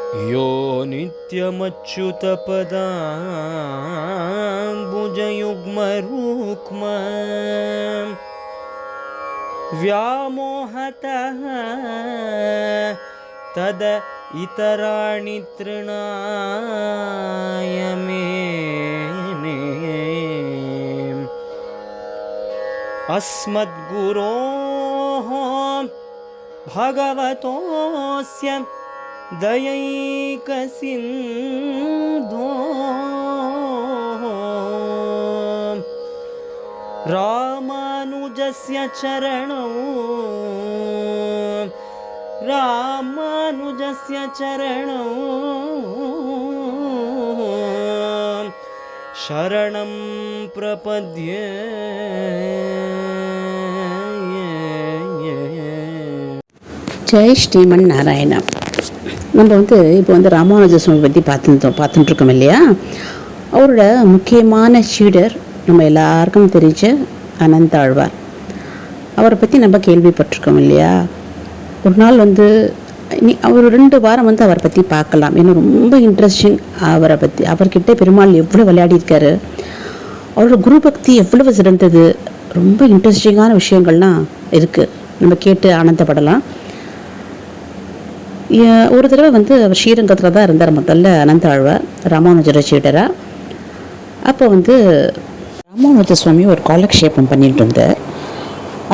यो नित्यमच्युतपदाम्बुजयुग्मरुक्म व्यामोहतः तद इतराणि तृणाय मेने अस्मद्गुरोः भगवतोऽस्य दयैकसिन्धो रामानुजस्य चरणौ शरणं प्रपद्ये. ஜெய் ஸ்ரீமன் நாராயணா. நம்ம இப்போ ராமானுஜ சுவாமி பற்றி பார்த்துட்டுருக்கோம் இல்லையா. அவரோட முக்கியமான சீடர் நம்ம எல்லாருக்கும் தெரிஞ்ச அனந்தாழ்வார். அவரை பற்றி நம்ம கேள்விப்பட்டிருக்கோம் இல்லையா. ஒரு நாள் அவர் 2 வாரம் அவரை பற்றி பார்க்கலாம். ஏன்னா ரொம்ப இன்ட்ரெஸ்டிங். அவர்கிட்ட பெருமாள் எவ்வளோ விளையாடியிருக்காரு, அவரோட குரு பக்தி எவ்வளவு சிறந்தது, ரொம்ப இன்ட்ரெஸ்டிங்கான விஷயங்கள்லாம் இருக்குது. நம்ம கேட்டு ஆனந்தப்படலாம். ஒரு தடவை அவர் ஸ்ரீரங்கத்தில் தான் இருந்தார் முதல்ல அனந்தாழ்வார், ராமானுஜர சீடராக. அப்போ ராமானுஜ சுவாமி ஒரு காலக்ஷேபம் பண்ணிட்டு இருந்தார்.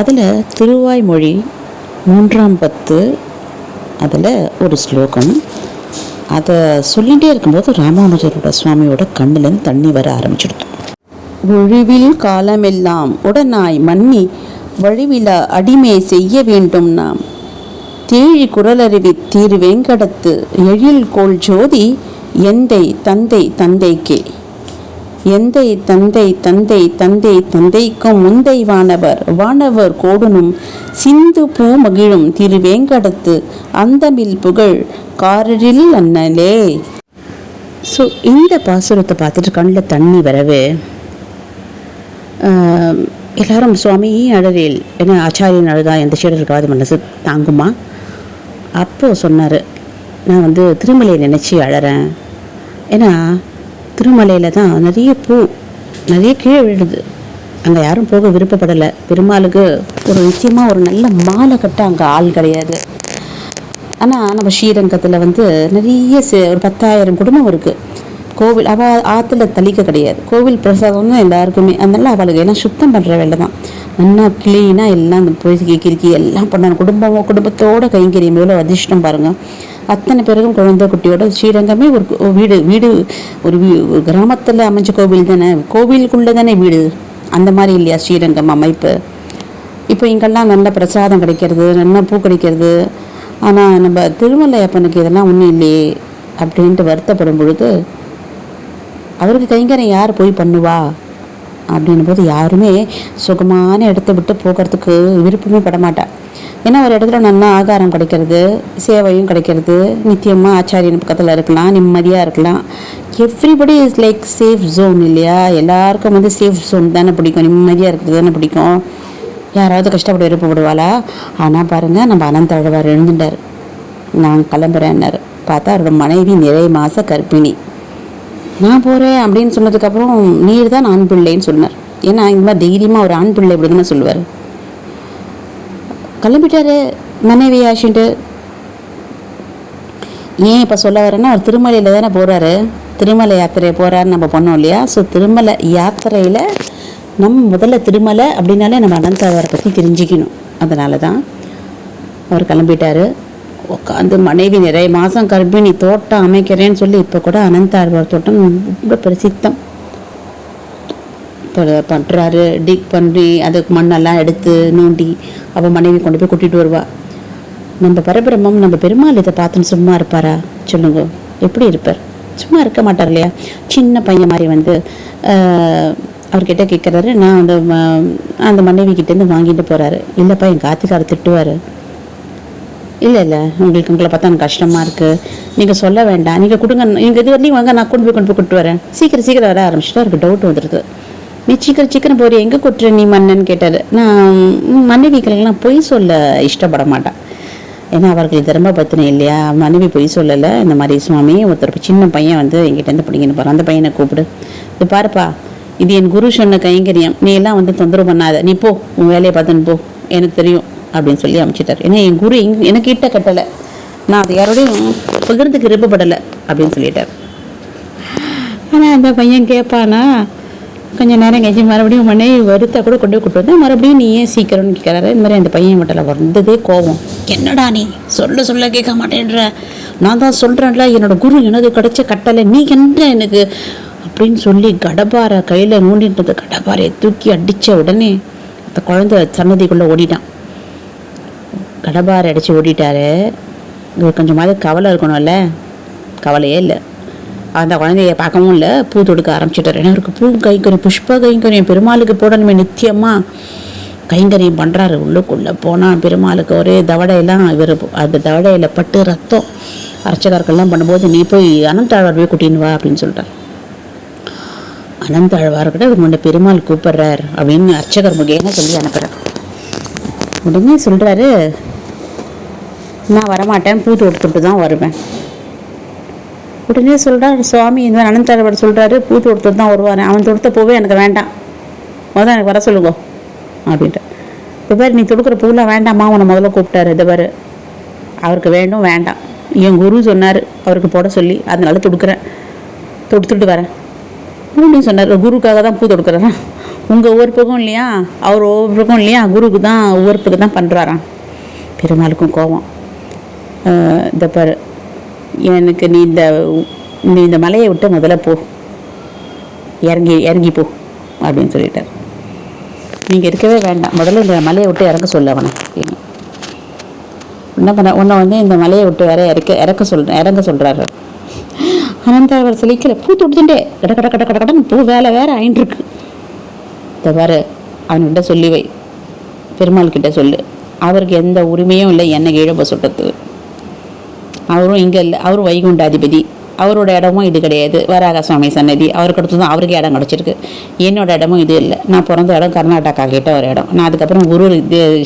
அதில் திருவாய்மொழி 3ஆம் பத்து அதில் ஒரு ஸ்லோகம். அதை சொல்லிகிட்டே இருக்கும்போது ராமானுஜரோட சுவாமியோட கண்ணிலேருந்து தண்ணி வர ஆரம்பிச்சிடுது. ஒழிவில் காலமெல்லாம் உடனாய் மன்னி வழிவில அடிமை செய்ய வேண்டும் நாம் தேழி குரலறிவி திரு வெங்கடத்து எழில் கோள் ஜோதி எந்தை தந்தை தந்தைக்கே எந்தை தந்தை தந்தை தந்தை தந்தைக்கும் முந்தை வானவர் கோடுனும் சிந்து பூ மகிழும் திரு வேங்கடத்து அந்தமில் புகழ் காரில் அண்ணலே. ஸோ இந்த பாசுரத்தை பார்த்துட்டு கண்ணில் தண்ணி வரவே எல்லாரும் சுவாமி அழறேல், ஏன்னா ஆச்சாரியன் அழுதா எந்த சீடருக்காவது மனசு தாங்குமா? அப்போது சொன்னார், நான் திருமலையை நினச்சி அழறேன். ஏன்னா திருமலையில் தான் நிறைய பூ நிறைய கீழே விழுது. அங்கே யாரும் போக விருப்பப்படலை. பெருமாளுக்கு நிச்சயமாக ஒரு நல்ல மாலை கட்ட அங்கே ஆள் கிடையாது. ஆனால் நம்ம ஸ்ரீரங்கத்தில் நிறைய ஒரு 10,000 குடும்பம் இருக்குது. கோவில் ஆற்றுல தளிக்க கிடையாது. கோவில் பிரசாதம் தான் எல்லாருக்குமே. அதனால அவளுக்கு எல்லாம் சுத்தம் பண்ணுற வேலை தான். நல்லா க்ளீனாக எல்லாம் போய் கிறுக்கி எல்லாம் பண்ணாங்க. குடும்பத்தோட கைங்கரியம் எவ்வளோ அதிர்ஷ்டம் பாருங்கள். அத்தனை பேருக்கும் குழந்தை குட்டியோட ஸ்ரீரங்கமே ஒரு வீடு ஒரு கிராமத்தில் அமைஞ்ச கோவில் தானே, கோவிலுக்குள்ளே தானே வீடு. அந்த மாதிரி இல்லையா ஸ்ரீரங்கம் அமைப்பு. இப்போ இங்கெல்லாம் நல்ல பிரசாதம் கிடைக்கிறது, நல்ல பூ கிடைக்கிறது. ஆனால் நம்ம திருமலை அப்பனுக்கு இதெல்லாம் ஒன்றும் இல்லையே அப்படின்ட்டு வருத்தப்படும் பொழுது, அவருக்கு கைங்கரியம் யார் போய் பண்ணுவா அப்படின்னும் போது யாருமே சுகமான இடத்த விட்டு போகிறதுக்கு விருப்பமே படமாட்டா. ஏன்னா ஒரு இடத்துல நல்லா ஆகாரம் கிடைக்கிறது, சேவையும் கிடைக்கிறது, நித்தியமாக ஆச்சாரியன் பக்கத்தில் இருக்கலாம், நிம்மதியாக இருக்கலாம். Everybody is like safe zone இல்லையா. எல்லாருக்கும் சேஃப் ஜோன் தானே பிடிக்கும், நிம்மதியாக இருக்கிறது தானே பிடிக்கும். யாராவது கஷ்டப்பட விருப்பப்படுவாளா? ஆனால் பாருங்கள், நம்ம அனந்தாழ்வார் எழுந்துட்டார். நான் கிளம்புறேன்னாரு. பார்த்தா அவரோட மனைவி நிறைய மாத கர்ப்பிணி. நான் போகிறேன் அப்படின்னு சொன்னதுக்கப்புறம் நீர் தான் ஆண் பிள்ளைன்னு சொன்னார். ஏன்னா இந்த மாதிரி தைரியமாக ஒரு ஆண் பிள்ளை இப்படி தானே சொல்லுவார். கிளம்பிட்டாரு மனைவி ஆசிட்டு. ஏன் இப்போ சொல்ல வரேன்னா, அவர் திருமலையில் தானே போகிறாரு, திருமலை யாத்திரை போகிறாருன்னு நம்ம பண்ணோம் இல்லையா. ஸோ திருமலை யாத்திரையில் முதல்ல திருமலை அப்படின்னாலே நம்ம அனந்தாழ்வாரை பற்றி தெரிஞ்சுக்கணும். அதனால தான் அவர் கிளம்பிட்டார். உட்காந்து மனைவி நிறைய மாதம் கர்ப்பிணி, தோட்டம் அமைக்கிறேன்னு சொல்லி இப்போ கூட அனந்தாழ்வார் தோட்டம் ரொம்ப பிரசித்தம் பண்ணுறாரு. டிக் பண்ணி அதுக்கு மண்ணெல்லாம் எடுத்து நோண்டி அவள் மனைவி கொண்டு போய் கூட்டிகிட்டு வருவாள். நம்ம பரபிரம்மம் நம்ம பெருமாள் இதை பார்த்துன்னு சும்மா இருப்பாரா சொல்லுங்க? எப்படி இருப்பார்? சும்மா இருக்க மாட்டார் இல்லையா. சின்ன பையன் மாதிரி அவர்கிட்ட கேட்குறாரு. நான் அந்த மனைவி கிட்டேருந்து வாங்கிட்டு போகிறாரு. இல்லைப்பா, என் கார்த்திகாரை திட்டுவார். இல்லை உங்களை பார்த்தா எனக்கு கஷ்டமாக இருக்குது, நீங்கள் சொல்ல வேண்டாம், நீங்கள் கொடுங்க, நீங்கள் இது வரலையும் வாங்க, நான் கொண்டு போய் கொண்டு வரேன். சீக்கிரம் வர ஆரம்பிச்சுட்டு அவருக்கு டவுட் வந்துடுது. நீ சீக்கிரம் போறிய, எங்கே கொட்டுற நீ மன்னன்னு கேட்டார். நான் மனைவிகளுக்கெல்லாம் பொய் சொல்ல இஷ்டப்பட மாட்டேன். ஏன்னா அவர்கள் தர்ம பத்தினி இல்லையா, மனைவி பொய் சொல்லலை. இந்த மாதிரி சுவாமி ஒருத்தர் சின்ன பையன் வந்து எங்கிட்டேருந்து பிடிங்கன்னு பாரு, அந்த பையனை கூப்பிடு, இது பாருப்பா இது என் குரு சொன்ன கைங்கரியம், நீ எல்லாம் வந்து தொந்தரவு பண்ணாத, நீ போ உன் வேலையை பார்த்துன்னு போ, எனக்கு தெரியும் அப்படின்னு சொல்லி அனுப்பிச்சிட்டார். ஏன்னா என் குரு எனக்கு கிட்ட கட்டலை, நான் அது யாரோடையும் பகிர்ந்துக்கு விருப்பப்படலை அப்படின்னு சொல்லிட்டார். ஆனால் அந்த பையன் கேட்பானா, கொஞ்சம் நேரம் கழிச்சு மறுபடியும் மண்ணே வருத்தா கூட கொண்டு போய் கூப்பிட்டு வந்தேன், மறுபடியும் நீ ஏன் சீக்கிரம்னு கேட்குறாரு. இந்த மாதிரி அந்த பையன் மட்டும் வந்ததே கோபம். என்னடா நீ சொல்ல கேட்க மாட்டேன்ற, நான் தான் சொல்கிறேன்ல என்னோட குரு எனக்கு கிடைச்ச கட்டளை, நீ என்ன எனக்கு அப்படின்னு சொல்லி கடப்பாரை கையில் நோண்டின்றது கடப்பாரையை தூக்கி அடித்த உடனே அந்த குழந்தை சன்னதிக்குள்ளே ஓடிட்டான். கடப்பாரை அடித்து ஓடிட்டாரு. கொஞ்சமாவது கவலை இருக்கணும்ல, கவலையே இல்லை. அந்த குழந்தைய பார்க்கவும் இல்லை, பூ தொடுக்க ஆரம்பிச்சிட்டார். ஏன்னா அவருக்கு பூ கைங்கரியம், புஷ்ப கைங்கரியம் பெருமாளுக்கு போடணுமே நித்தியமாக கைங்கரியம் பண்ணுறாரு. உள்ளுக்குள்ளே போனால் பெருமாளுக்கு ஒரே தவடையெல்லாம், இவர் அந்த தவடையில் பட்டு ரத்தம் அர்ச்சகர்கள்லாம் பண்ணும்போது நீ போய் அனந்தாழ்வார் போய் கூட்டின்னு வா அப்படின்னு சொல்கிறார். அனந்தாழ்வார்கிட்ட முன்ன பெருமாள் கூப்பிட்றார் அப்படின்னு அர்ச்சகர் முகேன சொல்லி அனுப்புகிறார். உடனே சொல்கிறாரு, நான் வரமாட்டேன், பூ தொடுத்துட்டு தான் வருவேன். உடனே சொல்கிறார் சுவாமி, இந்த மாதிரி அனந்தாழ்வார் சொல்கிறாரு பூ தொடுத்துட்டு தான் வருவார், அவன் தொடுத்த பூவே எனக்கு வேண்டாம், முதல்ல எனக்கு வர சொல்லுங்க அப்படின்ட்டு. இது பேர் நீ தொடுக்கிற பூவெலாம் வேண்டாமா, உன்னை முதல்ல கூப்பிட்டாரு. இது பேர் அவருக்கு வேண்டும் வேண்டாம், என் குரு சொன்னார் அவருக்கு போட சொல்லி, அதனால தொடுத்துட்டு வரேன் அப்படின்னு சொன்னார். குருக்காக தான் பூ தொடுக்குறேன், உங்கள் ஒவ்வொருப்புக்கும் இல்லையா, அவர் ஒவ்வொருப்புக்கும் இல்லையா, குருக்கு தான் ஒவ்வொருப்புக்கு தான் பண்ணுறாராம். பெருமாளுக்கும் கோபம். இந்த பாரு, எனக்கு நீ இந்த மலையை விட்டு முதல்ல போ, இறங்கி போ அப்படின்னு சொல்லிட்டார். நீங்கள் இருக்கவே வேண்டாம், முதல்ல இந்த மலையை விட்டு இறங்க சொல்ல அவனை. என்ன பண்ண உன்னை வந்து இந்த மலையை விட்டு வேற இறங்க சொல்கிறாரு. அனந்தாழ்வார் சிலைக்கில் பூ தொடுத்துட்டே கடன்னு பூ வேலை வேற ஆயின்ட்டுருக்கு. இந்த பாரு அவன்கிட்ட சொல்லி வை, பெருமாள்கிட்ட சொல்லு, அவருக்கு எந்த உரிமையும் இல்லை என்னை இழப்ப சுட்டத்துக்கு. அவரும் இங்கே இல்லை, அவரும் வைகுண்டாதிபதி, அவரோட இடமும் இது கிடையாது. வராக சுவாமி சன்னதி அவருக்கு அடுத்து தான் அவருக்கே இடம் கிடச்சிருக்கு. என்னோட இடமும் இது இல்லை. நான் பிறந்த இடம் கர்நாடகா கிட்ட ஒரு இடம். நான் அதுக்கப்புறம் குரு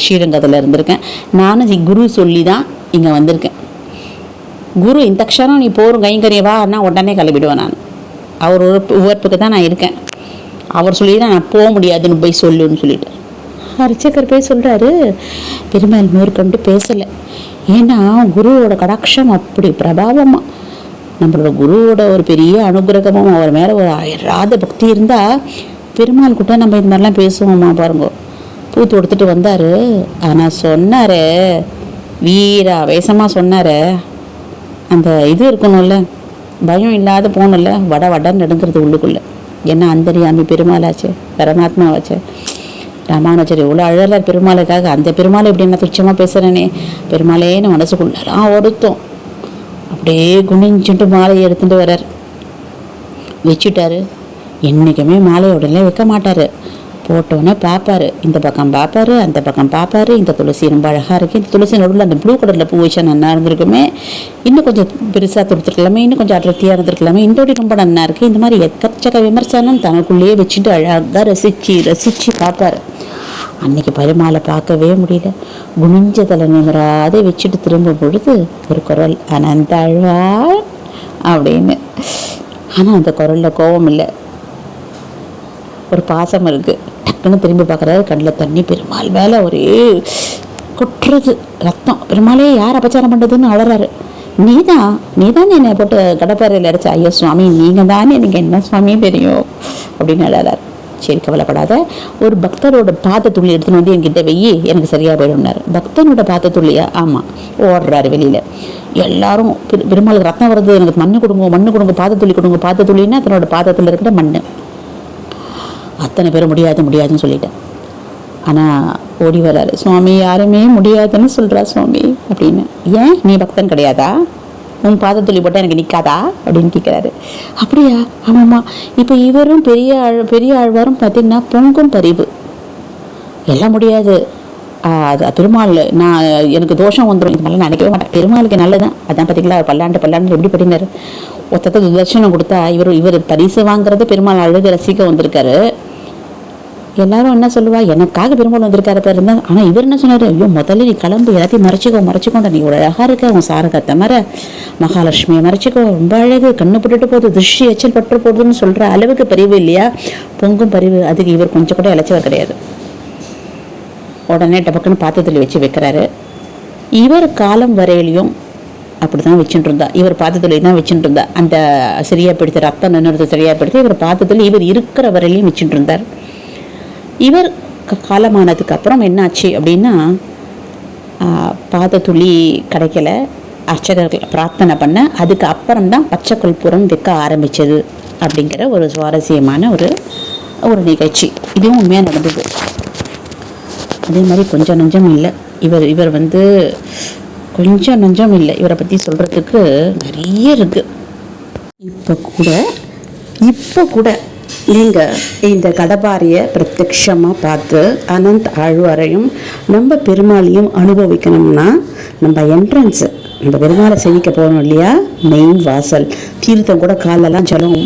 ஸ்ரீரங்கத்தில் இருந்திருக்கேன். நானும் குரு சொல்லி தான் இங்கே வந்திருக்கேன். குரு இந்த க்ஷணம் நீ போரும் கைங்கரிய வான்னா உடனே கிளம்பிடுவேன். நான் அவர் உவர்ப்புக்கு தான் நான் இருக்கேன், அவர் சொல்லி தான் நான் போக முடியாதுன்னு போய் சொல்லுன்னு சொல்லிட்டு அர்ச்சகர் போய் சொல்கிறாரு. பெருமாள் மேற்கொண்டு பேசலை. ஏன்னா குருவோட கடாட்சம் அப்படி பிரபாவமாக, நம்மளோட குருவோட ஒரு பெரிய அனுகிரகமும் அவர் மேலே ஒரு அயராத பக்தி இருந்தால் பெருமாள் கிட்ட நம்ம இந்த மாதிரிலாம் பேசுவோம்மா. பாருங்க, பூ தொடுத்துட்டு வந்தார். ஆனால் சொன்னார், வீராவேசமாக சொன்னார், அந்த இது இருக்கணும்ல, பயம் இல்லாத போகணும்ல, வடன்னு நடுங்கிறது உள்ளுக்குள்ளே. ஏன்னா அந்தரியாமி பெருமாளாச்சு, பரமாத்மாவாச்சு. ராமானுஜர் எவ்வளோ அழகார் பெருமாளுக்காக. அந்த பெருமாளை இப்படி நான் துச்சமாக பேசுகிறேனே, பெருமாளேன்னு மனசுக்குள்ளலாம் ஒருத்தம் அப்படியே குனிஞ்சுட்டு மாலையை எடுத்துகிட்டு வர்றார். வச்சுட்டாரு. என்றைக்குமே மாலையை உடனே வைக்க மாட்டார். போட்டோன்னே பார்ப்பார், இந்த பக்கம் பார்ப்பார், அந்த பக்கம் பார்ப்பார். இந்த துளசி ரொம்ப அழகாக இருக்குது, இந்த துளசி நடுவில் அந்த ப்ளூ கலரில் பூ வச்சா நல்லா இருந்திருக்குமே, இன்னும் கொஞ்சம் பெருசாக கொடுத்துருக்கலாமே, இன்னும் கொஞ்சம் அடர்த்தியாக இருந்திருக்கலாமே, இந்தோடி ரொம்ப நல்லா இருக்குது. இந்த மாதிரி எக்கச்சக்க விமர்சனம் தனக்குள்ளேயே வச்சுட்டு அழகாக ரசித்து பார்ப்பார். அன்றைக்கி பெருமாளை பார்க்கவே முடியல. குனிஞ்ச தலை நிமிராதே வச்சுட்டு திரும்பும் பொழுது ஒரு குரல், அனந்தாழ்வார் அப்படின்னு. ஆனால் அந்த குரலில் கோபம் இல்லை, ஒரு பாசம் இருக்குது. டக்குன்னு திரும்பி பார்க்குறாரு, கண்ணில் தண்ணி. பெருமாள் மேலே ஒரே கொட்டுறது ரத்தம். பெருமாளே யார் அபச்சாரம் பண்ணுறதுன்னு அழறாரு. நீ தான் என்னை போட்டு கடப்பாறையில் அடிச்சா. ஐயோ சுவாமி, நீங்கள் தானே, எனக்கு என்ன சுவாமி தெரியும் அப்படின்னு அழறாரு. சரி கவலைப்படாத, ஒரு பக்தரோட பாதத்துள்ளி எடுத்துன்னு வந்து என்கிட்ட வெயி, எனக்கு சரியாக போயிடும்னாரு. பக்தனோட பாதத்துள்ளியா? ஆமாம். ஓடுறாரு வெளியில். எல்லாரும் பெருமாளுக்கு ரத்தம் வருது, எனக்கு மண்ணு கொடுங்க, பாதத்துள்ளின்னா தன்னோட பாதத்தில் இருக்கிற மண். அத்தனை பேர் முடியாதுன்னு சொல்லிட்டேன். ஆனால் ஓடி வர்றாரு, சுவாமி யாருமே முடியாதுன்னு சொல்கிறா சுவாமி அப்படின்னு. ஏன் நீ பக்தன் கிடையாதா? உன் பாதத்துள்ளி போட்டால் எனக்கு நிற்காதா அப்படின்னு கேட்குறாரு. அப்படியா? ஆமாம்மா. இப்போ இவரும் பெரிய ஆழ்வாரும் பார்த்திங்கன்னா பொங்கும் பரிவு, எல்லாம் முடியாது. அது பெருமாள் எனக்கு தோஷம் வந்துடும், இது மாதிரிலாம் நினைக்கவே மாட்டேன், பெருமாளுக்கு நல்லதான். அதான் பார்த்தீங்களா பல்லாண்டு எப்படி படினார். ஒருத்தருக்கு தர்ஷனம் கொடுத்தா இவர் பரிசு வாங்குறது பெருமாள் அழகு ரசிக்க வந்திருக்காரு. எல்லாரும் என்ன சொல்லுவா, எனக்காக பெருமாள் வந்திருக்காரு பேர் இருந்தால். ஆனால் இவர் என்ன சொன்னார், ஐயோ முதல்ல நீ கிளம்பு, எல்லாத்தையும் மறைச்சிக்கோண்ட, நீ இவ்வளோ அழகாக இருக்க, உன் சாரகத்தை மர மகாலட்சுமியை மறைச்சிக்கோ, ரொம்ப அழகு, கண்ணு பட்டுட்டு போகுது, திருஷ்டி எச்சல் பட்டு போகுதுன்னு சொல்கிற அளவுக்கு பரிவு இல்லையா, பொங்கும் பரிவு. அதுக்கு இவர் கொஞ்சம் கூட இழைச்சவர் கிடையாது. உடனே டபக்குன்னு பாத்திரத்தில் வச்சு வைக்கிறாரு. இவர் காலம் வரையிலையும் அப்படி தான் வச்சுட்டு இருந்தா, இவர் பாத்திரத்தில் தான் வச்சுட்டு இருந்தா. அந்த சரியாக பிடித்த ரத்தம் நின்றுறது சரியாக பிடித்து இவர் பாத்திரத்தில் இவர் இருக்கிற வரையிலையும் வச்சுட்டு இருந்தார். இவர் காலமானதுக்கு அப்புறம் என்னாச்சு அப்படின்னா, பாதத்துளி கிடைக்கல, அர்ச்சகர்கள் பிரார்த்தனை பண்ண, அதுக்கு அப்புறம் தான் பச்சை கற்பூரம் விற்க ஆரம்பித்தது அப்படிங்கிற ஒரு சுவாரஸ்யமான ஒரு நிகழ்ச்சி. இதுவும் உண்மையாக நடந்தது. அதே மாதிரி கொஞ்சம் நஞ்சம் இல்லை, இவர் வந்து கொஞ்சம் நஞ்சம் இல்லை, இவரை பற்றி சொல்கிறதுக்கு நிறைய இருக்குது. இப்போ கூட நீங்கள் இந்த கடபாரியை பிரத்யக்ஷமாக பார்த்து அனந்த் ஆழ்வாரையும் நம்ம பெருமாளையும் அனுபவிக்கணும்னா, நம்ம என்ட்ரன்ஸு, நம்ம பெருமாளை சேவிக்க போகணும் இல்லையா, மெயின் வாசல், தீர்த்தம் கூட காலெல்லாம் ஜலம்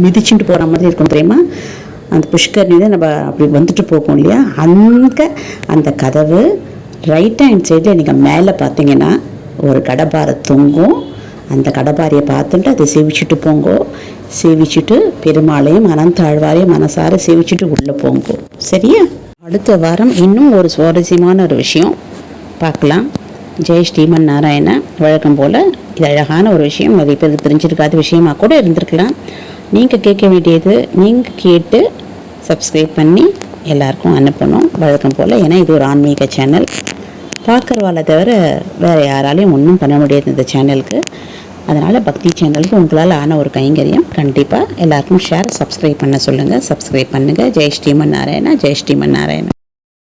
மிதிச்சுட்டு போகிற மாதிரி இருக்கும் தெரியுமா, அந்த புஷ்கரணி தான் நம்ம அப்படி வந்துட்டு போகும் இல்லையா, அந்த கதவு ரைட் ஹேண்ட் சைடில் நீங்கள் மேலே பார்த்தீங்கன்னா ஒரு கடபாரை தொங்கும். அந்த கடபாரியை பார்த்துட்டு அதை சேவிச்சுட்டு போங்கோ. சேவிச்சுட்டு பெருமாளையும் அனந்த ஆழ்வாரையும் மனசார சேவிச்சுட்டு உள்ளே போங்கோ. சரியா? அடுத்த வாரம் இன்னும் ஒரு சுவாரஸ்யமான ஒரு விஷயம் பார்க்கலாம். ஜெய் ஸ்ரீமன் நாராயண. வழக்கம் போல் இது அழகான ஒரு விஷயம், நிறைய பேருக்கு தெரிஞ்சிருக்காத விஷயமாக கூட இருந்திருக்கலாம். நீங்கள் கேட்க வேண்டியது, நீங்கள் கேட்டு சப்ஸ்கிரைப் பண்ணி எல்லாருக்கும் அனுப்பணும் வழக்கம் போல். ஏன்னா இது ஒரு ஆன்மீக சேனல், பார்க்குறவாளை தவிர வேறு யாராலையும் ஒன்றும் பண்ண முடியாது இந்த சேனலுக்கு. அதனால் பக்தி சேனலுக்கு உங்களால் ஆன ஒரு கைங்கரியம். கண்டிப்பாக எல்லாருக்கும் ஷேர், சப்ஸ்கிரைப் பண்ண சொல்லுங்கள். சப்ஸ்கிரைப் பண்ணுங்கள். ஜெய் ஸ்ரீமன் நாராயணா. ஜெய் ஸ்ரீமன் நாராயணா.